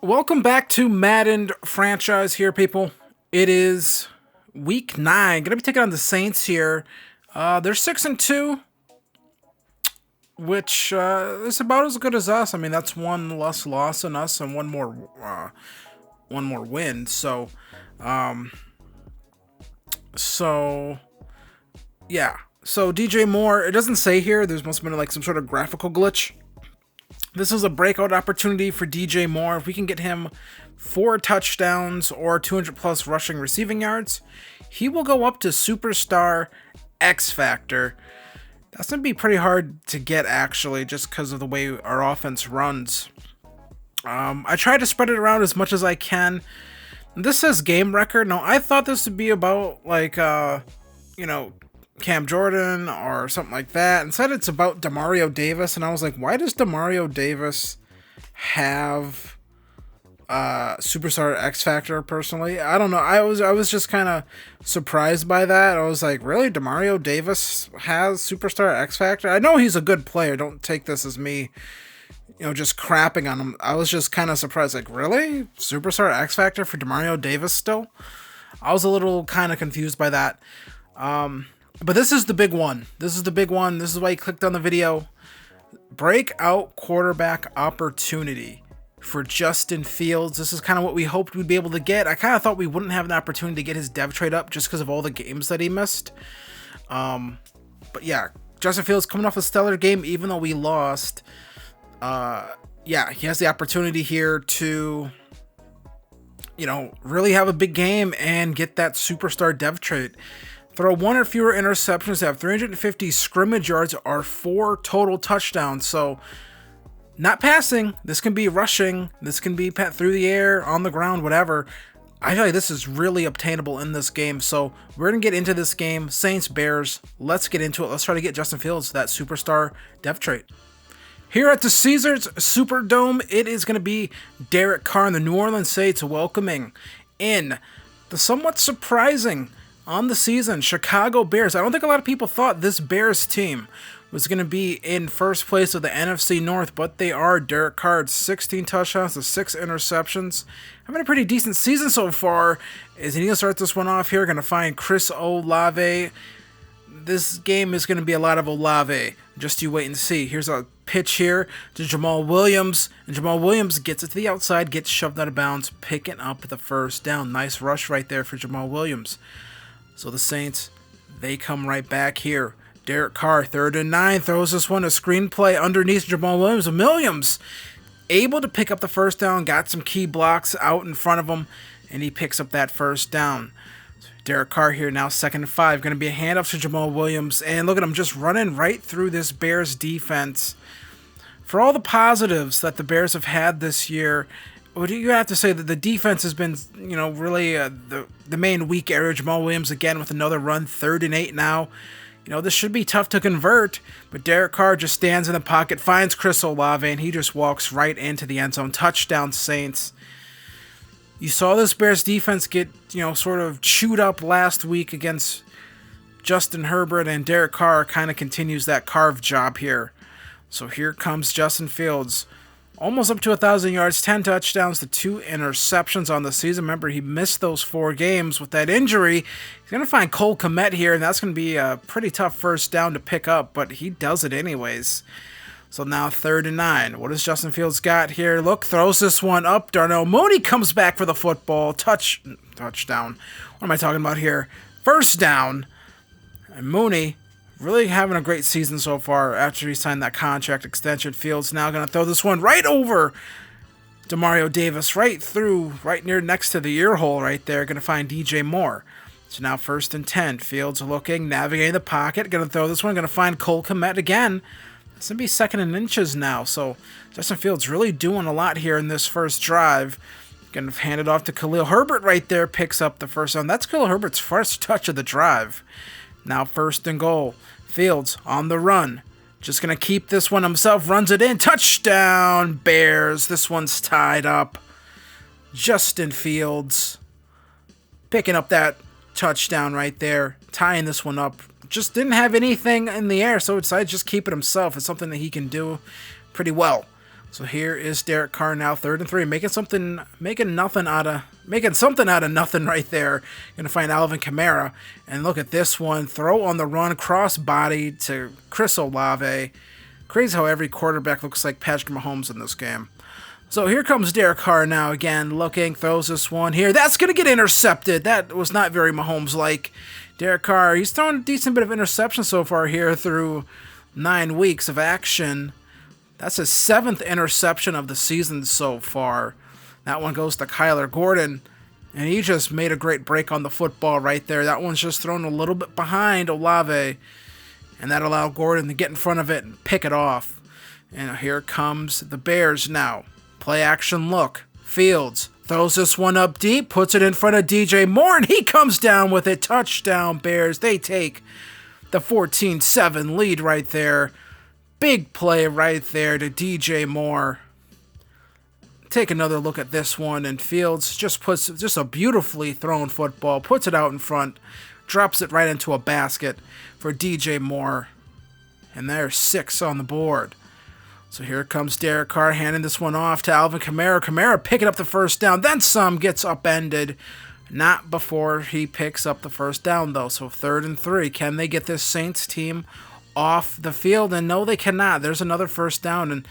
Welcome back to Madden franchise here, people. It is week 9. Gonna be taking on the Saints here. They're 6-2, which is about as good as us. I mean, that's one less loss than us and one more win. Um, so yeah. So DJ Moore, it doesn't say here. There's must have been like some sort of graphical glitch. This is a breakout opportunity for DJ Moore. If we can get him 4 touchdowns or 200 plus rushing receiving yards, he will go up to Superstar X Factor. That's going to be pretty hard to get, actually, just because of the way our offense runs. I try to spread it around as much as I can. This says game record. Now, I thought this would be about, like, Cam Jordan or something like that. Instead, it's about Demario Davis, and I was like, why does Demario Davis have Superstar X Factor? Personally, I don't know. I was just kind of surprised by that. I was like, really, Demario Davis has Superstar X Factor? I know he's a good player. Don't take this as me, just crapping on him. I was just kind of surprised. Like, really, Superstar X Factor for Demario Davis still? I was a little kind of confused by that. But this is the big one. This is why you clicked on the video. Breakout quarterback opportunity for Justin Fields. This is kind of what we hoped we'd be able to get. I kind of thought we wouldn't have an opportunity to get his dev trade up just because of all the games that he missed. But yeah, Justin Fields coming off a stellar game, even though we lost. He has the opportunity here to, really have a big game and get that superstar dev trade. Throw 1 or fewer interceptions, have 350 scrimmage yards, or 4 total touchdowns. So, not passing. This can be rushing. This can be through the air, on the ground, whatever. I feel like this is really obtainable in this game. So, we're going to get into this game. Saints, Bears. Let's get into it. Let's try to get Justin Fields that superstar dev trait. Here at the Caesars Superdome, it is going to be Derek Carr and the New Orleans Saints welcoming in the somewhat surprising on the season Chicago Bears. I don't think a lot of people thought this Bears team was going to be in first place of the NFC North, but they are. Derek Carr, 16 touchdowns to 6 interceptions. Having a pretty decent season so far. Is he going to start this one off here? Going to find Chris Olave. This game is going to be a lot of Olave. Just you wait and see. Here's a pitch here to Jamal Williams, and Jamal Williams gets it to the outside, gets shoved out of bounds, picking up the first down. Nice rush right there for Jamal Williams. So the Saints, they come right back here. Derek Carr, 3rd and 9, throws this one, a screenplay underneath Jamal Williams. Williams able to pick up the first down, got some key blocks out in front of him, and he picks up that first down. Derek Carr here now 2nd and 5. Going to be a handoff to Jamal Williams, and look at him just running right through this Bears defense. For all the positives that the Bears have had this year, you have to say that the defense has been, really the main weak area. Jamal Williams again with another run, 3rd and 8 now. This should be tough to convert, but Derek Carr just stands in the pocket, finds Chris Olave, and he just walks right into the end zone. Touchdown, Saints. You saw this Bears defense get, sort of chewed up last week against Justin Herbert, and Derek Carr kind of continues that carve job here. So here comes Justin Fields. Almost up to 1,000 yards, 10 touchdowns to 2 interceptions on the season. Remember, he missed those 4 games with that injury. He's going to find Cole Kmet here, and that's going to be a pretty tough first down to pick up, but he does it anyways. So now 3rd and 9. What does Justin Fields got here? Look, throws this one up. Darnell Mooney comes back for the football. Touchdown. What am I talking about here? First down. And Mooney really having a great season so far after he signed that contract extension. Fields now going to throw this one right over Demario Davis, right near next to the ear hole right there. Going to find DJ Moore. So now 1st and 10. Fields looking, navigating the pocket. Going to throw this one. Going to find Cole Kmet again. It's going to be 2nd and inches now. So Justin Fields really doing a lot here in this first drive. Going to hand it off to Khalil Herbert right there. Picks up the first down. That's Khalil Herbert's first touch of the drive. Now 1st and goal. Fields on the run. Just going to keep this one himself. Runs it in. Touchdown, Bears. This one's tied up. Justin Fields picking up that touchdown right there. Tying this one up. Just didn't have anything in the air, so decided to just keep it himself. It's something that he can do pretty well. So here is Derek Carr now, 3rd and 3, making something out of nothing right there. Gonna find Alvin Kamara, and look at this one, throw on the run, cross body to Chris Olave. Crazy how every quarterback looks like Patrick Mahomes in this game. So here comes Derek Carr now again, looking, throws this one here. That's gonna get intercepted. That was not very Mahomes-like. Derek Carr, he's thrown a decent bit of interception so far here through 9 weeks of action. That's his 7th interception of the season so far. That one goes to Kyler Gordon, and he just made a great break on the football right there. That one's just thrown a little bit behind Olave, and that allowed Gordon to get in front of it and pick it off. And here comes the Bears now. Play action look. Fields throws this one up deep, puts it in front of DJ Moore, and he comes down with it. Touchdown, Bears. They take the 14-7 lead right there. Big play right there to DJ Moore. Take another look at this one, and Fields just puts just a beautifully thrown football, puts it out in front, drops it right into a basket for DJ Moore. And there's 6 on the board. So here comes Derek Carr handing this one off to Alvin Kamara. Kamara picking up the first down, then some, gets upended. Not before he picks up the first down, though. So 3rd and 3. Can they get this Saints team off the field? And no, they cannot. There's another first down, and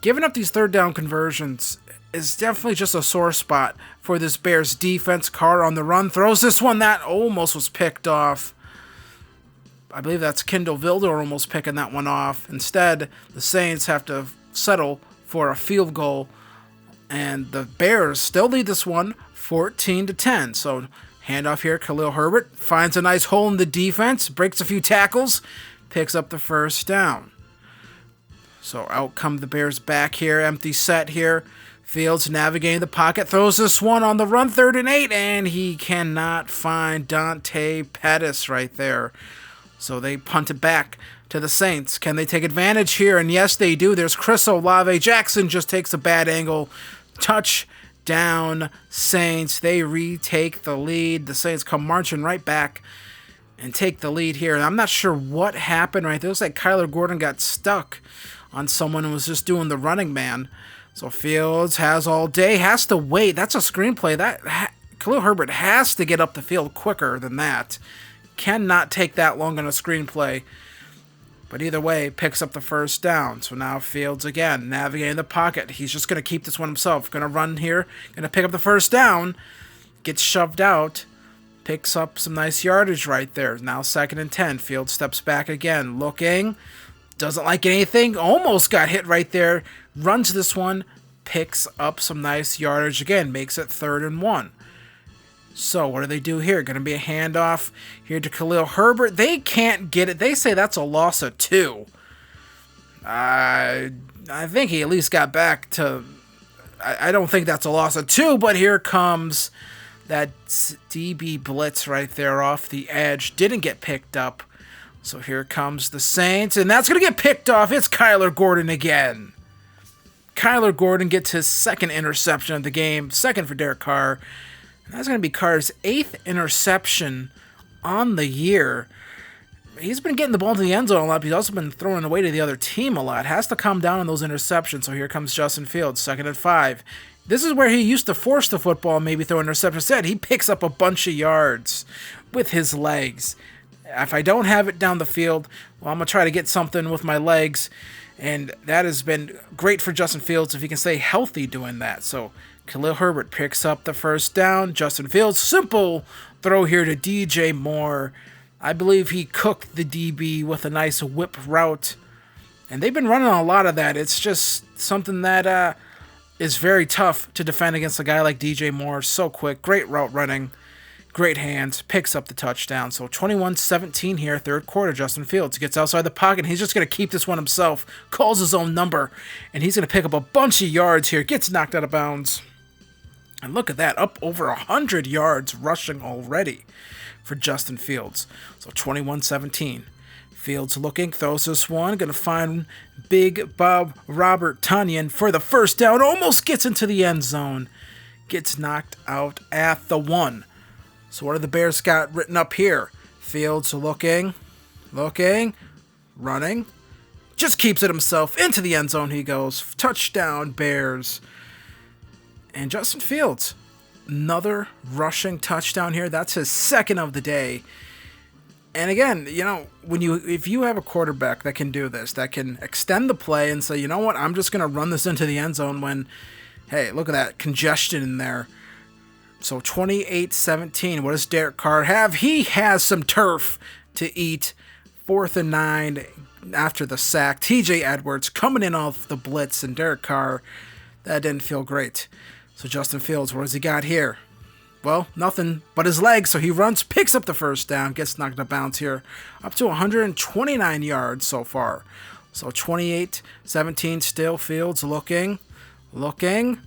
giving up these 3rd down conversions is definitely just a sore spot for this Bears defense. Carr on the run, throws this one that almost was picked off. I believe that's Kendall Vilder almost picking that one off. Instead, the Saints have to settle for a field goal, and the Bears still lead this one 14-10. So handoff here, Khalil Herbert finds a nice hole in the defense, breaks a few tackles, picks up the first down. So out come the Bears back here, empty set here. Fields navigating the pocket, throws this one on the run, 3rd and 8, and he cannot find Dante Pettis right there. So they punt it back to the Saints. Can they take advantage here? And yes, they do. There's Chris Olave. Jackson just takes a bad angle. Touchdown, Saints. They retake the lead. The Saints come marching right back and take the lead here. And I'm not sure what happened right there. It looks like Kyler Gordon got stuck on someone who was just doing the running man. So Fields has all day, has to wait. That's a screenplay. Khalil Herbert has to get up the field quicker than that. Cannot take that long on a screenplay. But either way, picks up the first down. So now Fields again, navigating the pocket. He's just going to keep this one himself. Going to run here. Going to pick up the first down. Gets shoved out. Picks up some nice yardage right there. Now 2nd and 10. Fields steps back again. Looking. Doesn't like anything. Almost got hit right there. Runs this one. Picks up some nice yardage again. Makes it 3rd and 1. So what do they do here? Going to be a handoff here to Khalil Herbert. They can't get it. They say that's a loss of 2. I think he at least got back to... I don't think that's a loss of 2, but here comes that DB blitz right there off the edge. Didn't get picked up. So here comes the Saints, and that's going to get picked off. It's Kyler Gordon again. Kyler Gordon gets his 2nd interception of the game, 2nd for Derek Carr. And that's going to be Carr's 8th interception on the year. He's been getting the ball to the end zone a lot, but he's also been throwing away to the other team a lot. Has to calm down on those interceptions. So here comes Justin Fields, 2nd and 5. This is where he used to force the football and maybe throw an interception. Instead, he picks up a bunch of yards with his legs. If I don't have it down the field, well, I'm going to try to get something with my legs. And that has been great for Justin Fields if he can stay healthy doing that. So Khalil Herbert picks up the first down. Justin Fields, simple throw here to DJ Moore. I believe he cooked the DB with a nice whip route. And they've been running a lot of that. It's just something that is very tough to defend against a guy like DJ Moore. So quick, great route running, great hands, picks up the touchdown. So 21-17 here, 3rd quarter. Justin Fields gets outside the pocket. He's just going to keep this one himself, calls his own number, and he's going to pick up a bunch of yards here, gets knocked out of bounds. And look at that, up over 100 yards rushing already for Justin Fields. So 21-17. Fields looking, throws this one, going to find Big Bob Robert Tonyan for the first down, almost gets into the end zone, gets knocked out at the 1. So what do the Bears got written up here? Fields looking, running, just keeps it himself. Into the end zone he goes. Touchdown, Bears. And Justin Fields, another rushing touchdown here. That's his second of the day. And again, you know, if you have a quarterback that can do this, that can extend the play and say, you know what, I'm just going to run this into the end zone when, hey, look at that congestion in there. So 28-17, what does Derek Carr have? He has some turf to eat. 4th and 9 after the sack. TJ Edwards coming in off the blitz, and Derek Carr, that didn't feel great. So Justin Fields, what has he got here? Well, nothing but his legs, so he runs, picks up the first down, gets knocked out of bounds here, up to 129 yards so far. So 28-17 still, Fields looking, and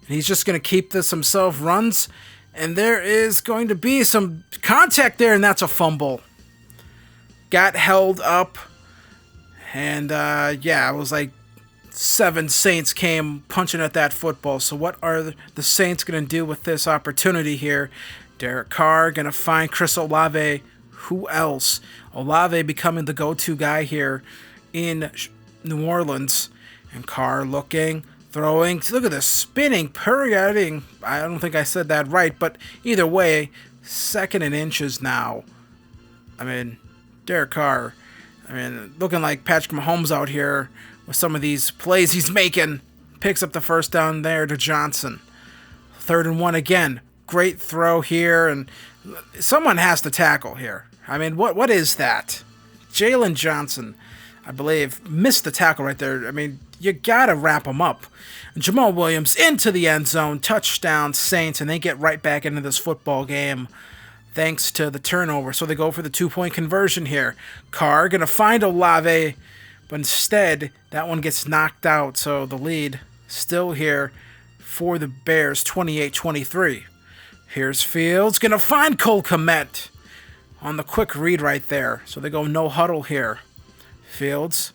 he's just going to keep this himself, runs, and there is going to be some contact there, and that's a fumble. Got held up, and yeah, it was like 7 Saints came punching at that football. So what are the Saints going to do with this opportunity here? Derek Carr going to find Chris Olave. Who else? Olave becoming the go-to guy here in New Orleans. And Carr looking, throwing. Look at this, spinning, pirouetting. I don't think I said that right, but either way, 2nd and inches now. I mean, Derek Carr, looking like Patrick Mahomes out here with some of these plays he's making. Picks up the first down there to Johnson. 3rd and 1 again. Great throw here, and someone has to tackle here. I mean, what is that? Jalen Johnson, I believe, missed the tackle right there. I mean, you gotta wrap him up. And Jamal Williams into the end zone. Touchdown, Saints, and they get right back into this football game thanks to the turnover. So they go for the 2-point conversion here. Carr gonna find Olave, but instead, that one gets knocked out, so the lead still here for the Bears, 28-23. Here's Fields, going to find Cole Kmet on the quick read right there. So they go no huddle here. Fields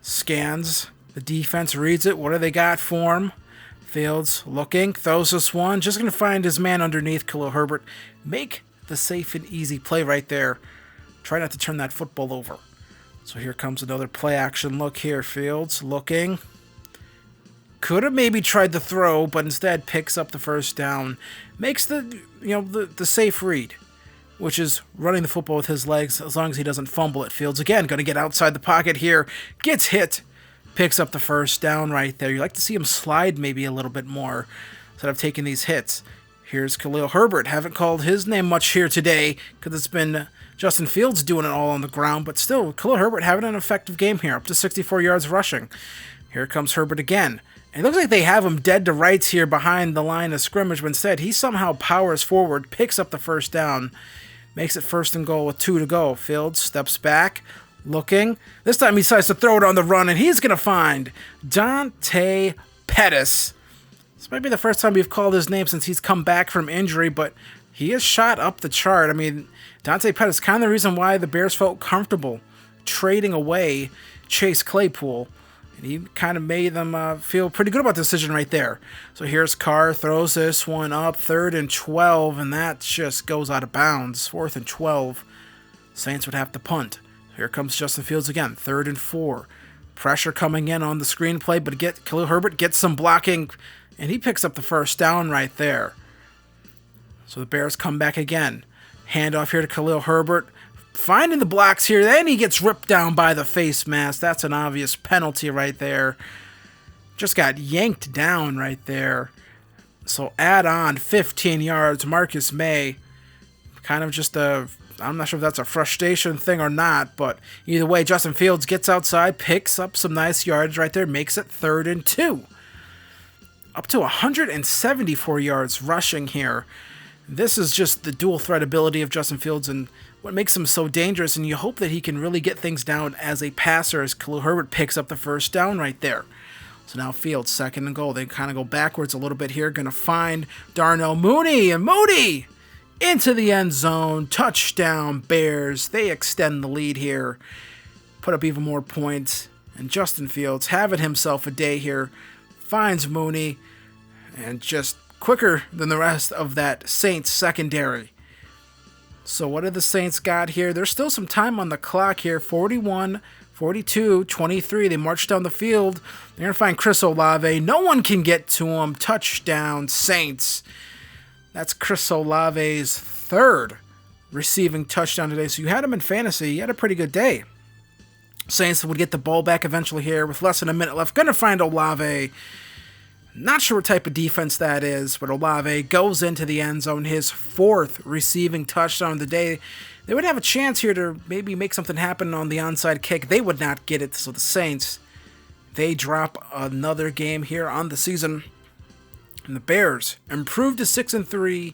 scans, the defense reads it. What do they got for him? Fields looking, throws this one, just going to find his man underneath, Khalil Herbert. Make the safe and easy play right there. Try not to turn that football over. So here comes another play action look here. Fields looking. Could have maybe tried to throw, but instead picks up the first down. Makes the safe read, which is running the football with his legs as long as he doesn't fumble it. Fields again going to get outside the pocket here. Gets hit. Picks up the first down right there. You like to see him slide maybe a little bit more instead of taking these hits. Here's Khalil Herbert. Haven't called his name much here today because it's been Justin Fields doing it all on the ground, but still, Khalil Herbert having an effective game here, up to 64 yards rushing. Here comes Herbert again. And it looks like they have him dead to rights here behind the line of scrimmage, but instead he somehow powers forward, picks up the first down, makes it 1st and goal with 2 to go. Fields steps back, looking. This time he decides to throw it on the run, and he's going to find Dante Pettis. This might be the first time we've called his name since he's come back from injury, but he is shot up the chart. I mean, Dante Pettis, kind of the reason why the Bears felt comfortable trading away Chase Claypool. And he kind of made them feel pretty good about the decision right there. So here's Carr, throws this one up, 3rd and 12, and that just goes out of bounds. 4th and 12. Saints would have to punt. Here comes Justin Fields again, 3rd and 4. Pressure coming in on the screenplay, but Khalil Herbert gets some blocking, and he picks up the first down right there. So the Bears come back again. Handoff here to Khalil Herbert. Finding the blocks here. Then he gets ripped down by the face mask. That's an obvious penalty right there. Just got yanked down right there. So add on 15 yards. Marcus May. Kind of just I'm not sure if that's a frustration thing or not. But either way, Justin Fields gets outside. Picks up some nice yards right there. Makes it 3rd and 2. Up to 174 yards rushing here. This is just the dual threat ability of Justin Fields and what makes him so dangerous, and you hope that he can really get things down as a passer as Khalil Herbert picks up the first down right there. So now Fields, 2nd and goal. They kind of go backwards a little bit here. Going to find Darnell Mooney, and Mooney into the end zone. Touchdown, Bears. They extend the lead here, put up even more points, and Justin Fields having himself a day here. Finds Mooney, and just quicker than the rest of that Saints secondary. So what have the Saints got here? There's still some time on the clock here. 41 42-23. They march down the field. They're going to find Chris Olave. No one can get to him. Touchdown, Saints. That's Chris Olave's third receiving touchdown today. So you had him in fantasy. You had a pretty good day. Saints would get the ball back eventually here with less than a minute left. Going to find Olave. Not sure what type of defense that is, but Olave goes into the end zone. His fourth receiving touchdown of the day. They would have a chance here to maybe make something happen on the onside kick. They would not get it, so the Saints, they drop another game here on the season. And the Bears improve to 6-3.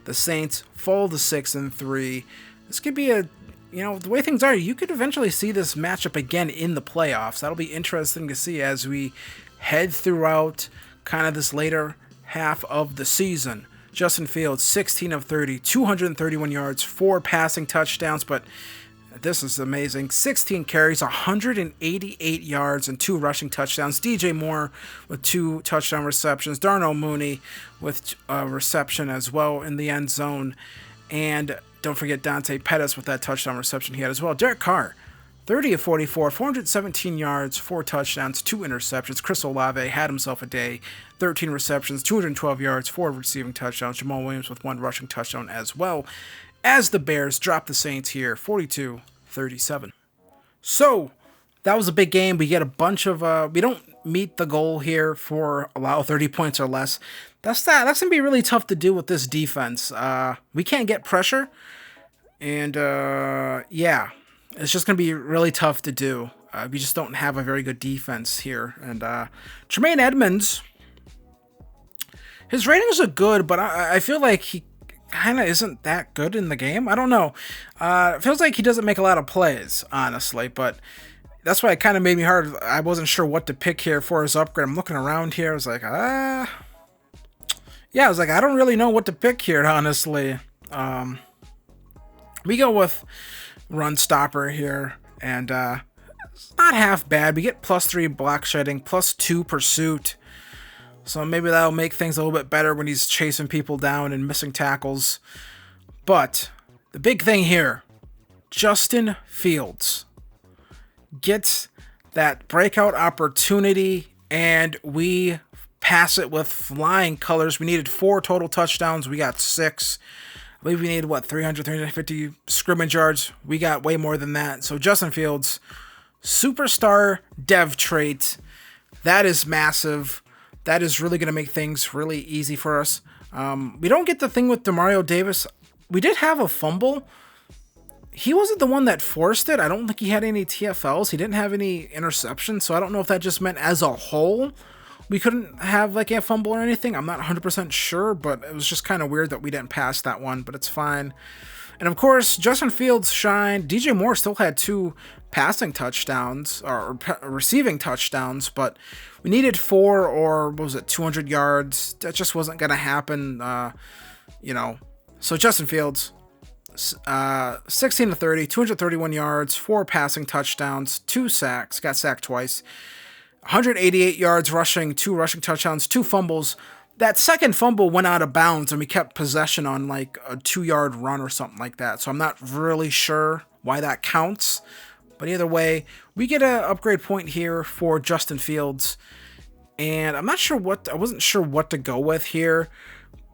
The Saints fall to 6-3. This could be the way things are, you could eventually see this matchup again in the playoffs. That'll be interesting to see as we head throughout kind of this later half of the season. Justin Fields, 16 of 30, 231 yards, 4 passing touchdowns, but this is amazing. 16 carries, 188 yards, and 2 rushing touchdowns. DJ Moore with 2 touchdown receptions. Darnell Mooney with a reception as well in the end zone. And don't forget Dante Pettis with that touchdown reception he had as well. Derek Carr, 30 of 44, 417 yards, 4 touchdowns, 2 interceptions. Chris Olave had himself a day. 13 receptions, 212 yards, 4 receiving touchdowns. Jamal Williams with 1 rushing touchdown as well. As the Bears drop the Saints here, 42-37. So, that was a big game. We get a bunch of... we don't meet the goal here for allow 30 points or less. That's going to be really tough to do with this defense. We can't get pressure. And, yeah, it's just going to be really tough to do. We just don't have a very good defense here. And Tremaine Edmonds, his ratings are good, but I feel like he kind of isn't that good in the game. I don't know. It feels like he doesn't make a lot of plays, honestly, but that's why it kind of made me hard. I wasn't sure what to pick here for his upgrade. I'm looking around here. I was like, yeah, I was like, I don't really know what to pick here, honestly. We go with run stopper here, and it's not half bad. We get +3 block shedding, +2 pursuit. So maybe that'll make things a little bit better when he's chasing people down and missing tackles. But the big thing here, Justin Fields gets that breakout opportunity, and we pass it with flying colors. We needed 4 total touchdowns. We got 6. I believe we needed, 350 scrimmage yards. We got way more than that. So Justin Fields, superstar dev trait. That is massive. That is really going to make things really easy for us. We don't get the thing with Demario Davis. We did have a fumble. He wasn't the one that forced it. I don't think he had any TFLs. He didn't have any interceptions, so I don't know if that just meant as a whole we couldn't have a fumble or anything. I'm not 100% sure, but it was just kind of weird that we didn't pass that one, but it's fine. And of course, Justin Fields shined. DJ Moore still had 2 passing touchdowns or receiving touchdowns, but we needed 4 or 200 yards. That just wasn't going to happen, So Justin Fields, 16 of 30, 231 yards, 4 passing touchdowns, 2 sacks, got sacked twice, 188 yards rushing, 2 rushing touchdowns, 2 fumbles. That second fumble went out of bounds, and we kept possession on a 2-yard run or something like that. So I'm not really sure why that counts. But either way, we get an upgrade point here for Justin Fields. And I wasn't sure what to go with here,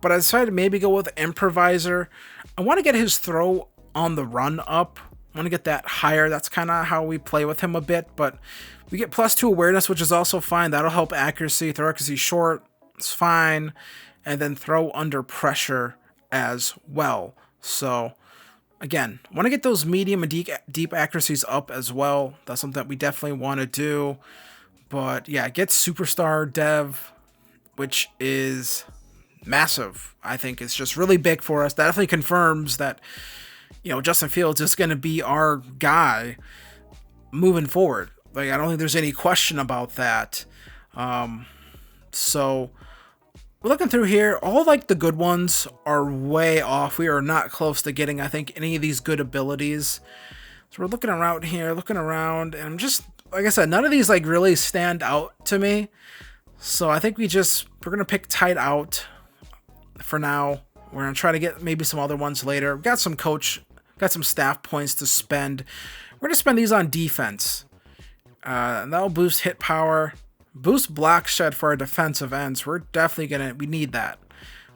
but I decided to maybe go with Improviser. I want to get his throw on the run up. I want to get that higher. That's kind of how we play with him a bit, but we get +2 awareness, which is also fine. That'll help accuracy. Throw accuracy short, it's fine. And then throw under pressure as well. So again, I want to get those medium and deep accuracies up as well. That's something that we definitely want to do. But yeah, get superstar dev, which is massive. I think it's just really big for us. That definitely confirms that, Justin Fields is going to be our guy moving forward. I don't think there's any question about that. So we're looking through here. All the good ones are way off. We are not close to getting, I think, any of these good abilities. So we're looking around here, and I'm just, like I said, none of these really stand out to me. So I think we're going to pick tight out for now. We're going to try to get maybe some other ones later. Got some staff points to spend. We're going to spend these on defense. That'll boost hit power, boost block shed for our defensive ends. We're definitely we need that.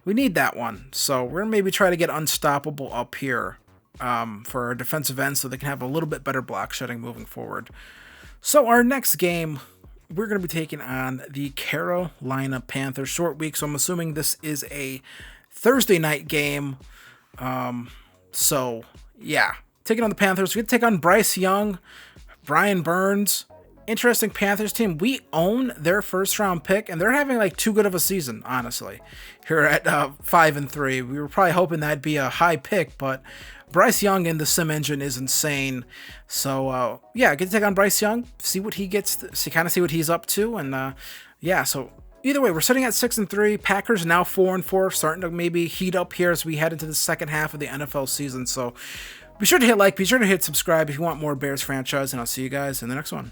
We need that one. So we're gonna maybe try to get unstoppable up here for our defensive ends so they can have a little bit better block shedding moving forward. So our next game, we're going to be taking on the Carolina Panthers. Short week, so I'm assuming this is a Thursday night game. So, yeah. Taking on the Panthers. We get to take on Bryce Young, Brian Burns. Interesting Panthers team. We own their first round pick, and they're having like too good of a season, honestly. Here at 5-3, we were probably hoping that'd be a high pick, but Bryce Young in the sim engine is insane. So yeah, get to take on Bryce Young, see what he gets, see what he's up to, and yeah. So either way, we're sitting at 6-3. Packers now 4-4, starting to maybe heat up here as we head into the second half of the NFL season. So be sure to hit like, be sure to hit subscribe if you want more Bears franchise, and I'll see you guys in the next one.